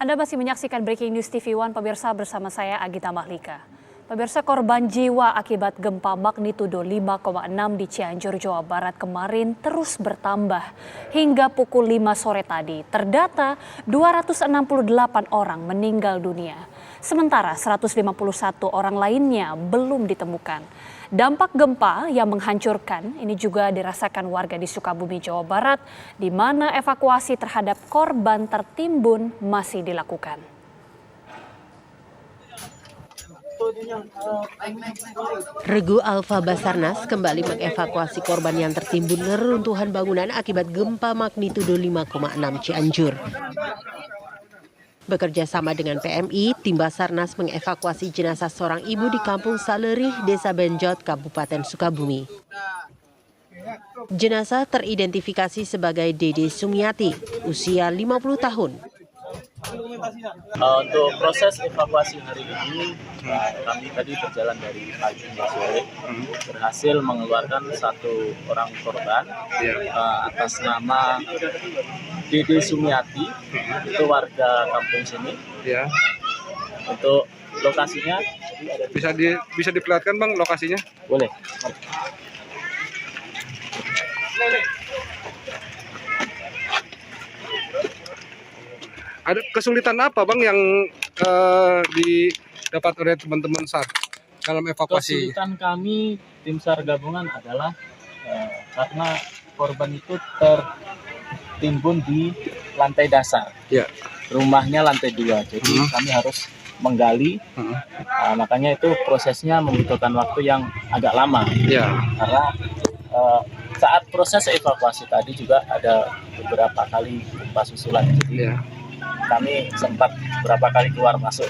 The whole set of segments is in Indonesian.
Anda masih menyaksikan Breaking News TV One, pemirsa, bersama saya Agita Mahlika. Pemirsa, korban jiwa akibat gempa magnitudo 5,6 di Cianjur, Jawa Barat kemarin terus bertambah. Hingga pukul 5 sore tadi, terdata 268 orang meninggal dunia. Sementara 151 orang lainnya belum ditemukan. Dampak gempa yang menghancurkan ini juga dirasakan warga di Sukabumi, Jawa Barat, di mana evakuasi terhadap korban tertimbun masih dilakukan. Regu Alfa Basarnas kembali mengevakuasi korban yang tertimbun reruntuhan bangunan akibat gempa magnitudo 5,6 Cianjur. Bekerja sama dengan PMI, tim Basarnas mengevakuasi jenazah seorang ibu di Kampung Salerih, Desa Benjot, Kabupaten Sukabumi. Jenazah teridentifikasi sebagai Dede Sumiati, usia 50 tahun. Untuk proses evakuasi hari ini, kami tadi berjalan dari pagi hingga sore, berhasil mengeluarkan satu orang korban atas nama Dede Sumiati, itu warga kampung sini. Ya. Untuk lokasinya, Bisa diperlihatkan Bang lokasinya? boleh. Ada kesulitan apa Bang yang didapat oleh teman-teman SAR dalam evakuasi? Kesulitan kami tim SAR gabungan adalah karena korban itu tertimbun di lantai dasar. Ya. Rumahnya lantai 2, jadi kami harus menggali. Makanya itu prosesnya membutuhkan waktu yang agak lama. Ya. Karena saat proses evakuasi tadi juga ada beberapa kali gempa susulan, jadi kami sempat beberapa kali keluar masuk.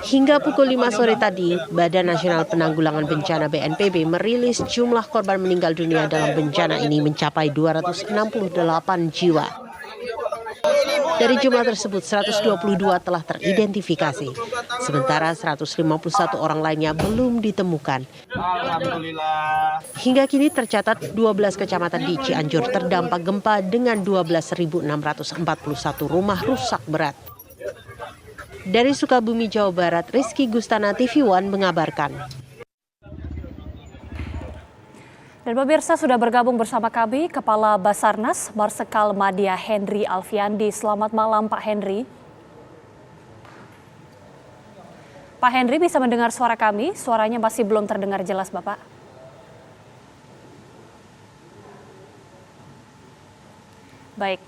Hingga pukul 5 sore tadi, Badan Nasional Penanggulangan Bencana BNPB merilis jumlah korban meninggal dunia dalam bencana ini mencapai 268 jiwa. Dari jumlah tersebut, 122 telah teridentifikasi, sementara 151 orang lainnya belum ditemukan. Hingga kini tercatat 12 kecamatan di Cianjur terdampak gempa dengan 12.641 rumah rusak berat. Dari Sukabumi, Jawa Barat, Rizky Gustana, TV One mengabarkan. Dan pemirsa, sudah bergabung bersama kami Kepala Basarnas Marsikal Madya Henry Alfiandi. Selamat malam Pak Henry. Pak Henry, bisa mendengar suara kami? Suaranya masih belum terdengar jelas Bapak. Baik.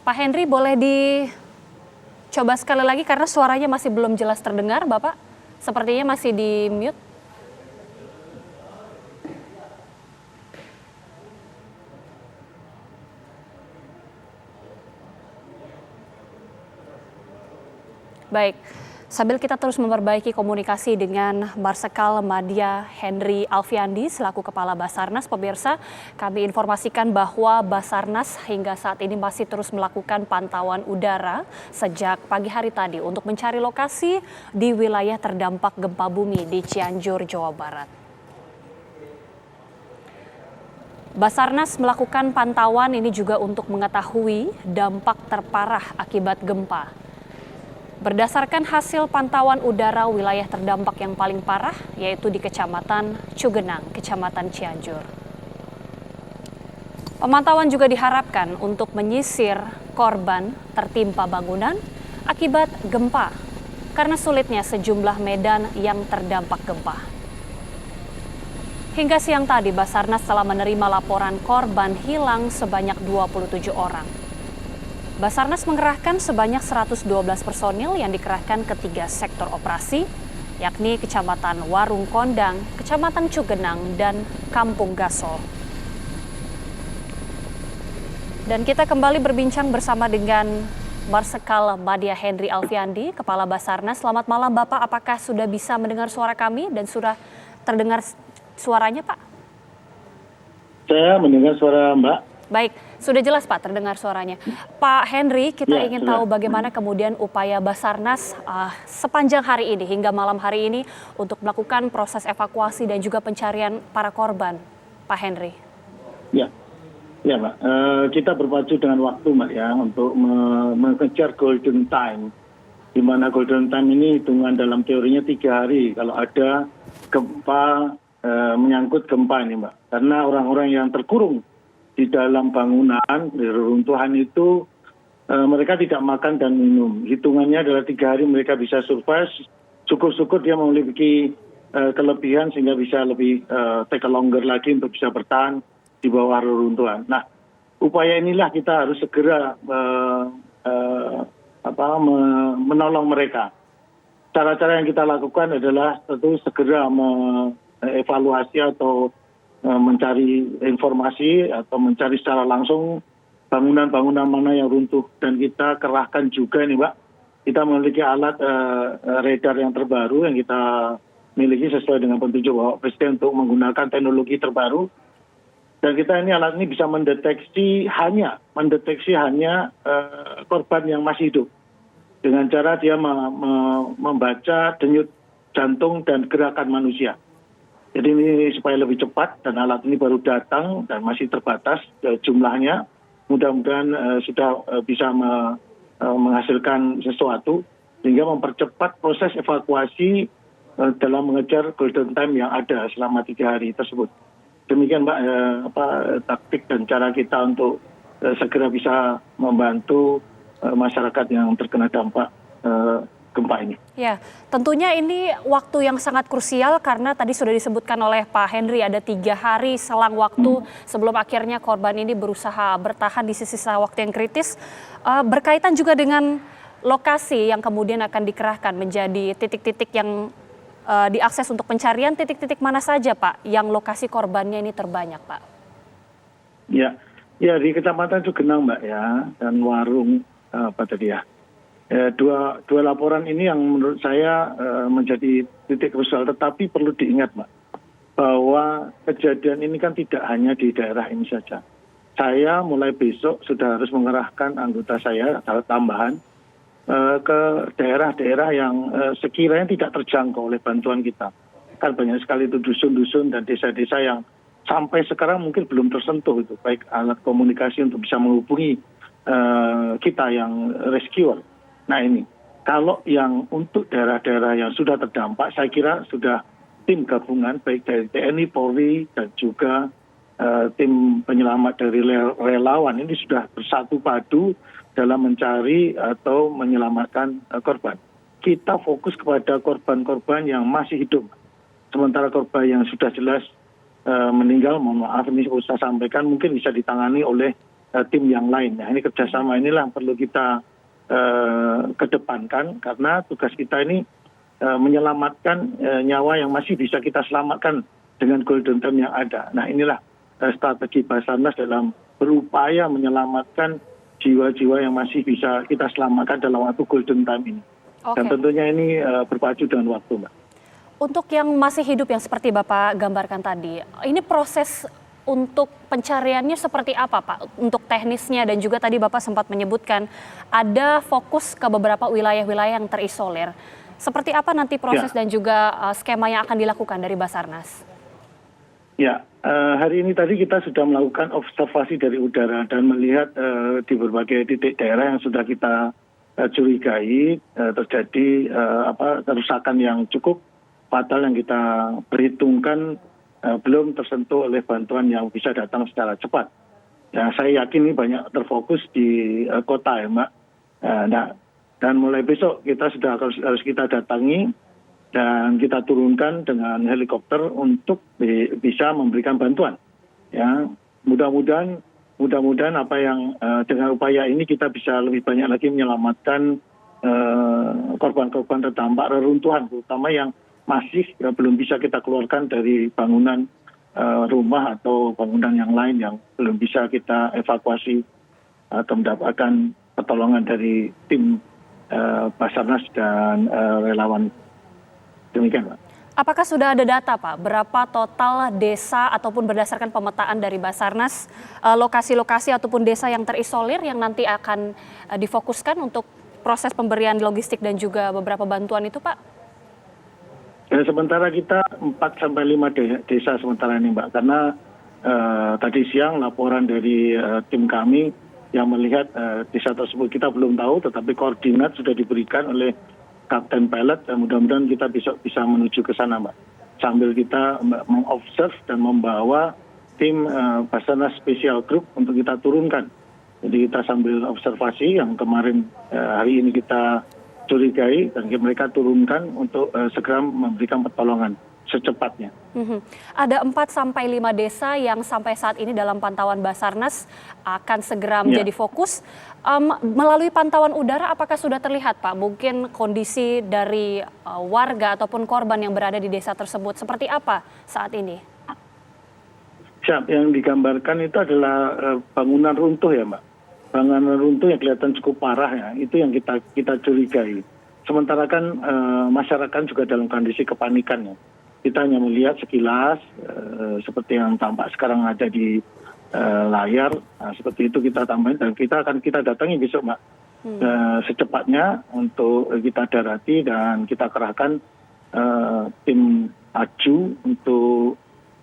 Pak Henry, boleh dicoba sekali lagi karena suaranya masih belum jelas terdengar Bapak. Sepertinya masih di mute. Baik, sambil kita terus memperbaiki komunikasi dengan Marsikal Madya Henry Alfiandi selaku Kepala Basarnas, pemirsa, kami informasikan bahwa Basarnas hingga saat ini masih terus melakukan pantauan udara sejak pagi hari tadi untuk mencari lokasi di wilayah terdampak gempa bumi di Cianjur, Jawa Barat. Basarnas melakukan pantauan ini juga untuk mengetahui dampak terparah akibat gempa. Berdasarkan hasil pantauan udara, wilayah terdampak yang paling parah yaitu di Kecamatan Cugenang, Kecamatan Cianjur. Pemantauan juga diharapkan untuk menyisir korban tertimpa bangunan akibat gempa karena sulitnya sejumlah medan yang terdampak gempa. Hingga siang tadi, Basarnas telah menerima laporan korban hilang sebanyak 27 orang. Basarnas mengerahkan sebanyak 112 personil yang dikerahkan ke 3 sektor operasi, yakni Kecamatan Warung Kondang, Kecamatan Cugenang, dan Kampung Gasol. Dan kita kembali berbincang bersama dengan Marsikal Madya Henry Alfiandi, Kepala Basarnas. Selamat malam Bapak, apakah sudah bisa mendengar suara kami dan sudah terdengar suaranya Pak? Saya mendengar suara Mbak. Baik, sudah jelas Pak terdengar suaranya. Pak Henry, kita ingin tahu bagaimana kemudian upaya Basarnas sepanjang hari ini hingga malam hari ini untuk melakukan proses evakuasi dan juga pencarian para korban, Pak Henry. Ya, Ya Mbak, kita berpacu dengan waktu Mbak ya untuk mengejar golden time. Di mana golden time ini hitungan dalam teorinya 3 hari kalau ada gempa, menyangkut gempa ini Mbak. Karena orang-orang yang terkurung di dalam bangunan, di reruntuhan itu mereka tidak makan dan minum. Hitungannya adalah 3 hari mereka bisa survive. Syukur-syukur dia memiliki kelebihan sehingga bisa lebih take a longer lagi untuk bisa bertahan di bawah reruntuhan. Nah, upaya inilah kita harus segera menolong mereka. Cara-cara yang kita lakukan adalah tentu segera mengevaluasi atau mencari informasi atau mencari secara langsung bangunan-bangunan mana yang runtuh, dan kita kerahkan juga nih Mbak, kita memiliki alat radar yang terbaru yang kita miliki sesuai dengan petunjuk Bapak Presiden untuk menggunakan teknologi terbaru, dan kita alat ini bisa mendeteksi hanya korban yang masih hidup dengan cara dia membaca denyut jantung dan gerakan manusia. Jadi ini supaya lebih cepat, dan alat ini baru datang dan masih terbatas jumlahnya. Mudah-mudahan sudah bisa menghasilkan sesuatu sehingga mempercepat proses evakuasi dalam mengejar golden time yang ada selama 3 hari tersebut. Demikian Mbak, taktik dan cara kita untuk segera bisa membantu masyarakat yang terkena dampak gempa ini. Ya, tentunya ini waktu yang sangat krusial karena tadi sudah disebutkan oleh Pak Henry ada 3 hari selang waktu sebelum akhirnya korban ini berusaha bertahan di sisa waktu yang kritis. Berkaitan juga dengan lokasi yang kemudian akan dikerahkan menjadi titik-titik yang diakses untuk pencarian, titik-titik mana saja Pak yang lokasi korbannya ini terbanyak Pak? Ya di Kecamatan Cugenang Mbak ya, dan Warung dua laporan ini yang menurut saya menjadi titik krusial, tetapi perlu diingat Mbak bahwa kejadian ini kan tidak hanya di daerah ini saja. Saya mulai besok sudah harus mengerahkan anggota saya tambahan ke daerah-daerah yang sekiranya tidak terjangkau oleh bantuan kita. Kan banyak sekali itu dusun-dusun dan desa-desa yang sampai sekarang mungkin belum tersentuh itu, baik alat komunikasi untuk bisa menghubungi kita yang rescuer. Nah ini, kalau yang untuk daerah-daerah yang sudah terdampak, saya kira sudah tim gabungan baik dari TNI, Polri, dan juga tim penyelamat dari relawan ini sudah bersatu padu dalam mencari atau menyelamatkan korban. Kita fokus kepada korban-korban yang masih hidup. Sementara korban yang sudah jelas meninggal, mohon maaf ini saya sampaikan, mungkin bisa ditangani oleh tim yang lain. Nah ini kerjasama inilah yang perlu kita kedepankan, karena tugas kita ini menyelamatkan nyawa yang masih bisa kita selamatkan dengan golden time yang ada. Nah inilah strategi Basarnas dalam berupaya menyelamatkan jiwa-jiwa yang masih bisa kita selamatkan dalam waktu golden time ini. Dan tentunya ini berpacu dengan waktu Mbak. Untuk yang masih hidup yang seperti Bapak gambarkan tadi, ini proses untuk pencariannya seperti apa Pak? Untuk teknisnya, dan juga tadi Bapak sempat menyebutkan ada fokus ke beberapa wilayah-wilayah yang terisolir. Seperti apa nanti proses dan juga skema yang akan dilakukan dari Basarnas? Ya, hari ini tadi kita sudah melakukan observasi dari udara dan melihat di berbagai titik daerah yang sudah kita curigai terjadi kerusakan yang cukup fatal yang kita perhitungkan belum tersentuh oleh bantuan yang bisa datang secara cepat. Ya, saya yakin ini banyak terfokus di kota ya Mbak. Dan mulai besok kita sudah harus kita datangi dan kita turunkan dengan helikopter untuk bisa memberikan bantuan. Ya, mudah-mudahan apa yang dengan upaya ini kita bisa lebih banyak lagi menyelamatkan korban-korban terdampak reruntuhan, terutama yang masih belum bisa kita keluarkan dari bangunan rumah atau bangunan yang lain yang belum bisa kita evakuasi atau mendapatkan pertolongan dari tim Basarnas dan relawan. Demikian Pak. Apakah sudah ada data Pak, berapa total desa ataupun berdasarkan pemetaan dari Basarnas, lokasi-lokasi ataupun desa yang terisolir yang nanti akan difokuskan untuk proses pemberian logistik dan juga beberapa bantuan itu Pak? Dan sementara kita 4-5 desa sementara ini Mbak, karena tadi siang laporan dari tim kami yang melihat desa tersebut kita belum tahu, tetapi koordinat sudah diberikan oleh Kapten Pilot dan mudah-mudahan kita besok bisa menuju ke sana, Mbak. Sambil kita mengobserv dan membawa tim Basarnas Special Group untuk kita turunkan. Jadi kita sambil observasi yang kemarin hari ini kita curigai dan mereka turunkan untuk segera memberikan pertolongan secepatnya. Ada 4-5 desa yang sampai saat ini dalam pantauan Basarnas akan segera menjadi fokus. Melalui pantauan udara apakah sudah terlihat Pak mungkin kondisi dari warga ataupun korban yang berada di desa tersebut seperti apa saat ini? Siap, yang digambarkan itu adalah bangunan runtuh ya Mbak. Bangunan runtuh yang kelihatan cukup parah ya, itu yang kita curigai. Sementara kan masyarakat juga dalam kondisi kepanikan ya. Kita hanya melihat sekilas seperti yang tampak sekarang ada di layar, seperti itu kita tambahin dan kita datangi besok Mbak secepatnya untuk kita darati dan kita kerahkan tim AJU untuk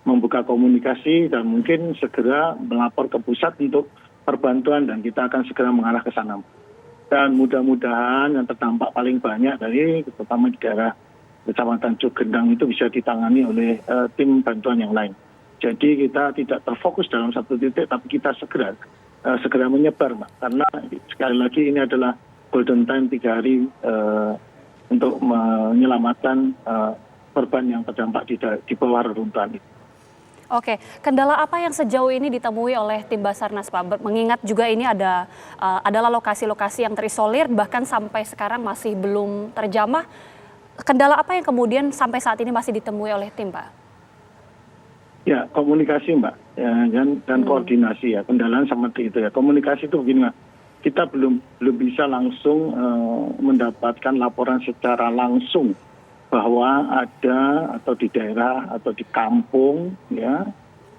membuka komunikasi dan mungkin segera melapor ke pusat untuk perbantuan dan kita akan segera mengarah ke sana. Dan mudah-mudahan yang terdampak paling banyak dari terutama di daerah Kecamatan Cugendang itu bisa ditangani oleh tim bantuan yang lain. Jadi kita tidak terfokus dalam satu titik, tapi kita segera menyebar, Mbak. Karena sekali lagi ini adalah golden time 3 hari untuk menyelamatkan korban yang terdampak di bawah reruntuhan itu. Oke, kendala apa yang sejauh ini ditemui oleh tim Basarnas Pak? Mengingat juga ini adalah lokasi-lokasi yang terisolir, bahkan sampai sekarang masih belum terjamah. Kendala apa yang kemudian sampai saat ini masih ditemui oleh tim, Pak? Ya, komunikasi, Mbak, ya, dan koordinasi ya. Kendala seperti itu ya. Komunikasi itu begini, Mbak. Kita belum bisa langsung mendapatkan laporan secara langsung bahwa ada atau di daerah atau di kampung ya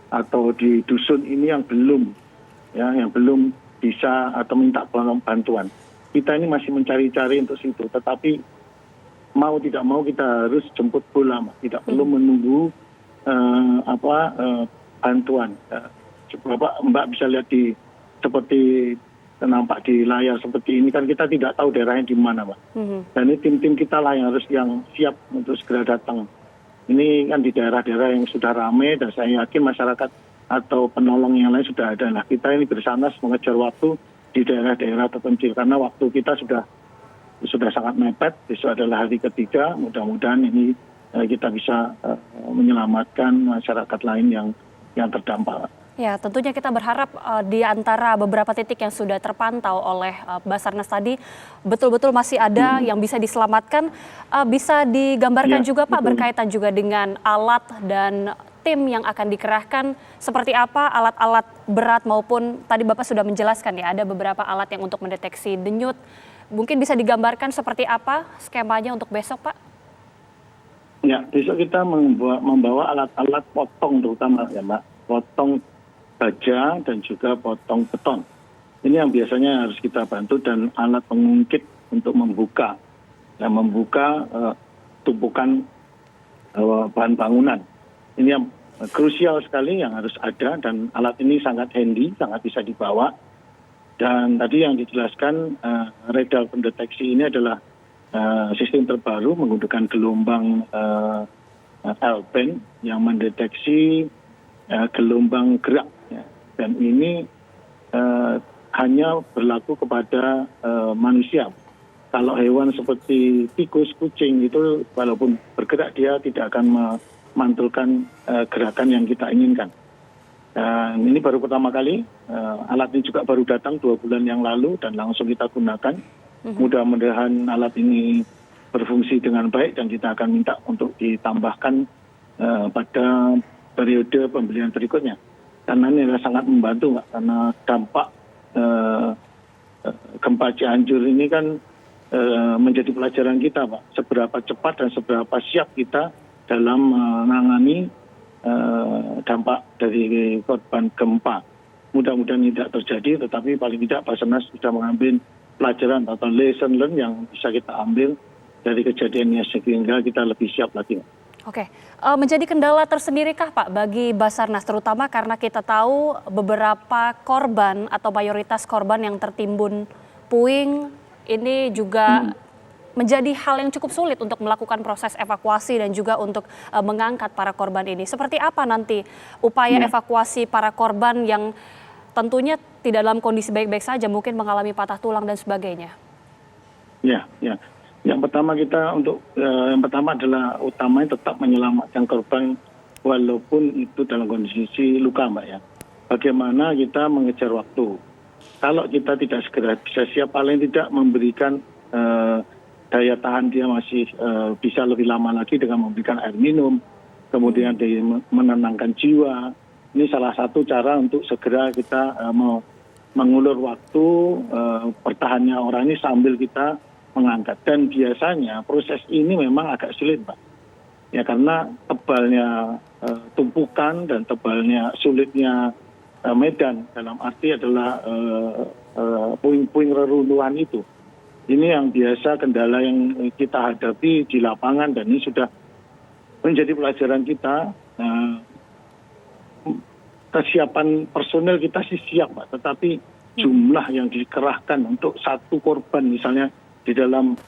atau di dusun ini yang belum bisa atau minta bantuan. Kita ini masih mencari-cari untuk situ, tetapi mau tidak mau kita harus jemput bola, tidak perlu menunggu bantuan. Mbak bisa lihat seperti nampak di layar seperti ini kan kita tidak tahu daerahnya di mana, Mbak. Dan ini tim-tim kita lah yang harus siap untuk segera datang. Ini kan di daerah-daerah yang sudah ramai dan saya yakin masyarakat atau penolong yang lain sudah ada. Nah kita ini bersama mengejar waktu di daerah-daerah terpencil karena waktu kita sudah sangat mepet. Besok adalah hari ketiga, mudah-mudahan ini kita bisa menyelamatkan masyarakat lain yang terdampak. Ya, tentunya kita berharap di antara beberapa titik yang sudah terpantau oleh Basarnas tadi, betul-betul masih ada yang bisa diselamatkan. Bisa digambarkan juga Pak, berkaitan juga dengan alat dan tim yang akan dikerahkan, seperti apa alat-alat berat maupun tadi Bapak sudah menjelaskan ya, ada beberapa alat yang untuk mendeteksi denyut. Mungkin bisa digambarkan seperti apa skemanya untuk besok, Pak? Ya, besok kita membawa alat-alat potong terutama ya, Mbak. Potong baja dan juga potong beton. Ini yang biasanya harus kita bantu dan alat pengungkit untuk membuka tumpukan bahan bangunan. Ini yang krusial sekali yang harus ada dan alat ini sangat handy, sangat bisa dibawa. Dan tadi yang dijelaskan radar pendeteksi ini adalah sistem terbaru menggunakan gelombang L-band yang mendeteksi gelombang gerak. Dan ini hanya berlaku kepada manusia. Kalau hewan seperti tikus, kucing itu walaupun bergerak dia tidak akan memantulkan gerakan yang kita inginkan. Dan ini baru pertama kali, alat ini juga baru datang 2 bulan yang lalu dan langsung kita gunakan. Mudah-mudahan alat ini berfungsi dengan baik dan kita akan minta untuk ditambahkan pada periode pembelian berikutnya. Karena ini adalah sangat membantu, Mbak, karena dampak gempa Cianjur ini kan menjadi pelajaran kita, Pak. Seberapa cepat dan seberapa siap kita dalam menangani dampak dari korban gempa. Mudah-mudahan tidak terjadi, tetapi paling tidak Basarnas sudah mengambil pelajaran atau lesson learn yang bisa kita ambil dari kejadian ini sehingga kita lebih siap lagi. Oke, menjadi kendala tersendirikah Pak bagi Basarnas, terutama karena kita tahu beberapa korban atau mayoritas korban yang tertimbun puing ini juga menjadi hal yang cukup sulit untuk melakukan proses evakuasi dan juga untuk mengangkat para korban ini. Seperti apa nanti upaya evakuasi para korban yang tentunya tidak dalam kondisi baik-baik saja, mungkin mengalami patah tulang dan sebagainya? Ya. Yang pertama adalah utamanya tetap menyelamatkan korban walaupun itu dalam kondisi luka, Mbak ya. Bagaimana kita mengejar waktu? Kalau kita tidak segera bisa siap, paling tidak memberikan daya tahan dia masih bisa lebih lama lagi dengan memberikan air minum, kemudian menenangkan jiwa. Ini salah satu cara untuk segera kita mengulur waktu pertahannya orang ini sambil kita mengangkat. Dan biasanya proses ini memang agak sulit, Pak. Ya karena tebalnya tumpukan dan tebalnya sulitnya medan, dalam arti adalah puing-puing reruntuhan itu. Ini yang biasa kendala yang kita hadapi di lapangan, dan ini sudah menjadi pelajaran kita. Kesiapan personel kita sih siap, Pak, tetapi jumlah yang dikerahkan untuk satu korban misalnya di dalam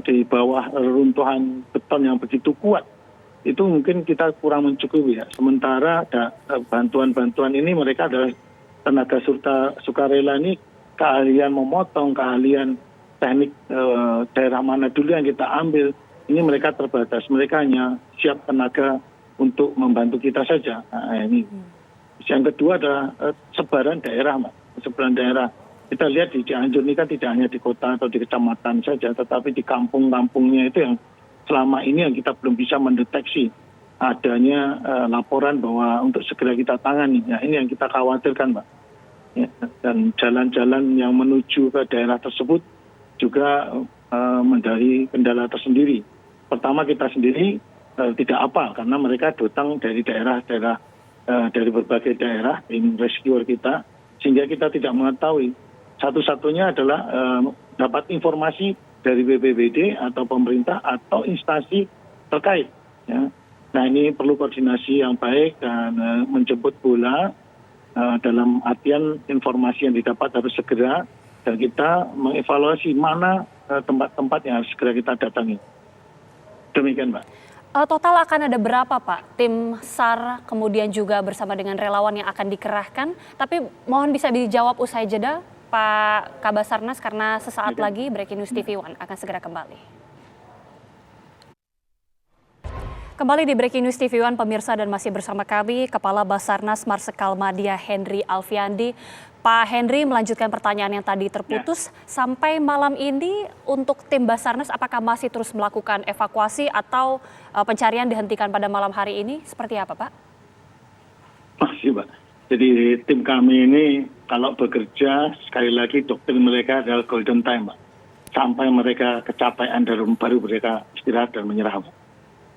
di bawah reruntuhan beton yang begitu kuat, itu mungkin kita kurang mencukupi ya. Sementara bantuan-bantuan ini mereka adalah tenaga sukarela, ini keahlian memotong, keahlian teknik daerah mana dulu yang kita ambil, ini mereka terbatas. Mereka hanya siap tenaga untuk membantu kita saja. Nah, ini. Yang kedua adalah sebaran daerah, Mbak. Sebaran daerah. Kita lihat di Cianjur ini kan tidak hanya di kota atau di kecamatan saja, tetapi di kampung-kampungnya itu yang selama ini yang kita belum bisa mendeteksi adanya laporan bahwa untuk segera kita tangani. Ya, ini yang kita khawatirkan, Mbak. Ya, dan jalan-jalan yang menuju ke daerah tersebut juga menjadi kendala tersendiri. Pertama, kita sendiri tidak apa, karena mereka datang dari daerah-daerah, dari berbagai daerah, tim rescuer kita, sehingga kita tidak mengetahui. Satu-satunya adalah dapat informasi dari BPBD atau pemerintah atau instansi terkait. Ya. Nah, ini perlu koordinasi yang baik dan menjemput bola dalam artian informasi yang didapat harus segera, dan kita mengevaluasi mana tempat-tempat yang harus segera kita datangi. Demikian, Mbak. Total akan ada berapa Pak tim SAR kemudian juga bersama dengan relawan yang akan dikerahkan? Tapi mohon bisa dijawab usai jeda Pak Kabasarnas, karena sesaat lagi Breaking News TV One akan segera kembali. Kembali di Breaking News TV One pemirsa, dan masih bersama kami Kepala Basarnas Marsikal Madya Henry Alfiandi. Pak Henry, melanjutkan pertanyaan yang tadi terputus, sampai malam ini untuk tim Basarnas apakah masih terus melakukan evakuasi atau pencarian dihentikan pada malam hari ini? Seperti apa, Pak? Masih, Pak. Jadi tim kami ini kalau bekerja, sekali lagi doktrin mereka adalah golden time, Pak. Sampai mereka kecapean baru mereka istirahat dan menyerah, Pak.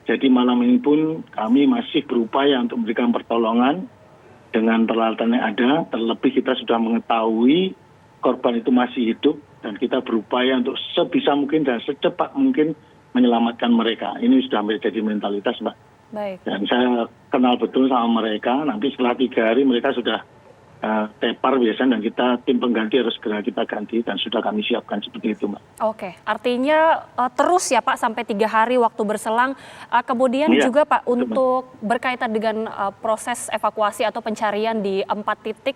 Jadi malam ini pun kami masih berupaya untuk memberikan pertolongan dengan peralatan yang ada. Terlebih kita sudah mengetahui korban itu masih hidup, dan kita berupaya untuk sebisa mungkin dan secepat mungkin menyelamatkan mereka. Ini sudah menjadi mentalitas, Mbak. Baik. Dan saya kenal betul sama mereka. Nanti setelah 3 hari mereka sudah tepar biasanya, dan kita tim pengganti harus segera kita ganti, dan sudah kami siapkan seperti itu, Mbak. Oke, artinya terus ya Pak sampai 3 hari waktu berselang. Kemudian juga Pak untuk berkaitan dengan proses evakuasi atau pencarian di 4 titik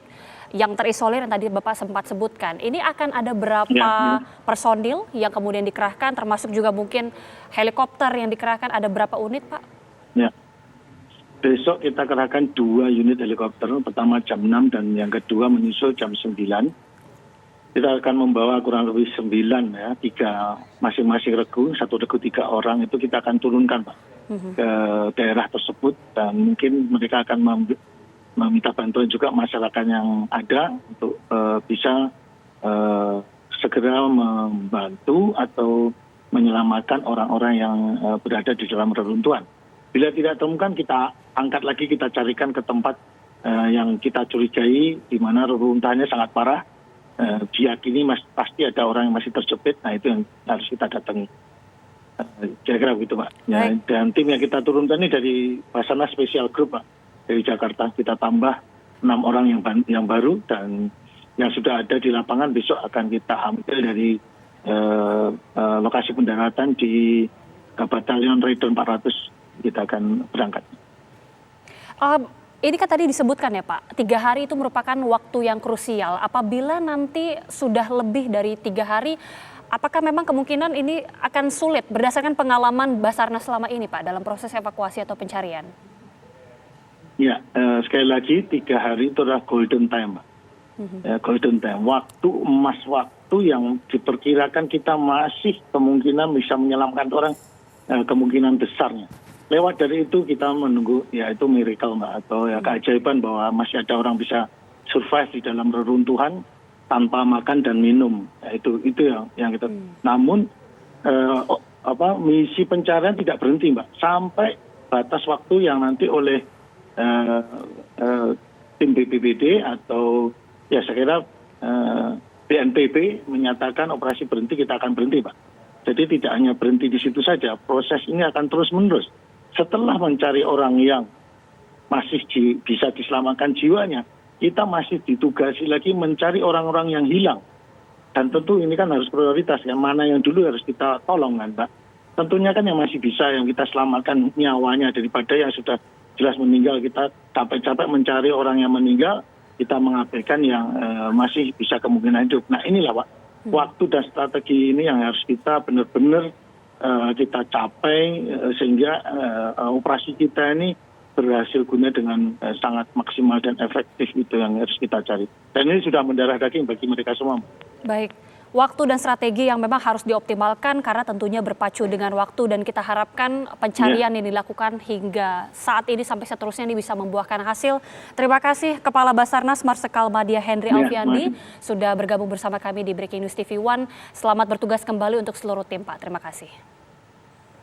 yang terisolir yang tadi Bapak sempat sebutkan. Ini akan ada berapa personil yang kemudian dikerahkan, termasuk juga mungkin helikopter yang dikerahkan, ada berapa unit Pak? Ya. Besok kita kerahkan 2 unit helikopter, pertama jam 6 dan yang kedua menyusul jam 9. Kita akan membawa kurang lebih 9 ya, 3 masing-masing regu, 1 regu 3 orang itu kita akan turunkan, Pak, ke daerah tersebut, dan mungkin mereka akan meminta bantuan juga masyarakat yang ada untuk bisa segera membantu atau menyelamatkan orang-orang yang berada di dalam reruntuhan. Bila tidak temukan, kita angkat lagi, kita carikan ke tempat yang kita curigai di mana reruntuhannya sangat parah. Diyakini pasti ada orang yang masih terjepit, nah itu yang harus kita datangi. Kira-kira begitu Pak. Ya, dan tim yang kita turunkan ini dari Basarnas Special Group Pak, dari Jakarta. Kita tambah 6 orang yang baru dan yang sudah ada di lapangan besok akan kita ambil dari lokasi pendaratan di Batalion Raidon 400. Kita akan berangkat. Ini kan tadi disebutkan ya Pak, 3 hari itu merupakan waktu yang krusial. Apabila nanti sudah lebih dari 3 hari, apakah memang kemungkinan ini akan sulit berdasarkan pengalaman Basarnas selama ini Pak dalam proses evakuasi atau pencarian? Ya, sekali lagi 3 hari itu adalah golden time Pak. Golden time, waktu emas, waktu yang diperkirakan kita masih kemungkinan bisa menyelamatkan orang, kemungkinan besarnya. Lewat dari itu kita menunggu, ya itu miracle Mbak, atau ya keajaiban bahwa masih ada orang bisa survive di dalam reruntuhan tanpa makan dan minum. Ya, itu yang kita. Namun misi pencarian tidak berhenti Mbak, sampai batas waktu yang nanti oleh tim BPBD atau ya saya kira BNPB menyatakan operasi berhenti, kita akan berhenti Pak. Jadi tidak hanya berhenti di situ saja, proses ini akan terus menerus. Setelah mencari orang yang masih bisa diselamatkan jiwanya, kita masih ditugasi lagi mencari orang-orang yang hilang. Dan tentu ini kan harus prioritas, yang mana yang dulu harus kita tolong kan Pak. Tentunya kan yang masih bisa yang kita selamatkan nyawanya daripada yang sudah jelas meninggal. Kita capek-capek mencari orang yang meninggal, kita mengabaikan yang masih bisa kemungkinan hidup. Nah inilah Pak, waktu dan strategi ini yang harus kita benar-benar kita capai sehingga operasi kita ini berhasil guna dengan sangat maksimal dan efektif, itu yang harus kita cari. Dan ini sudah mendarah daging bagi mereka semua. Baik, waktu dan strategi yang memang harus dioptimalkan karena tentunya berpacu dengan waktu dan kita harapkan pencarian yang dilakukan hingga saat ini sampai seterusnya ini bisa membuahkan hasil. Terima kasih Kepala Basarnas Marsikal Madya Henry Alfiandi sudah bergabung bersama kami di Breaking News TV One. Selamat bertugas kembali untuk seluruh tim Pak. Terima kasih.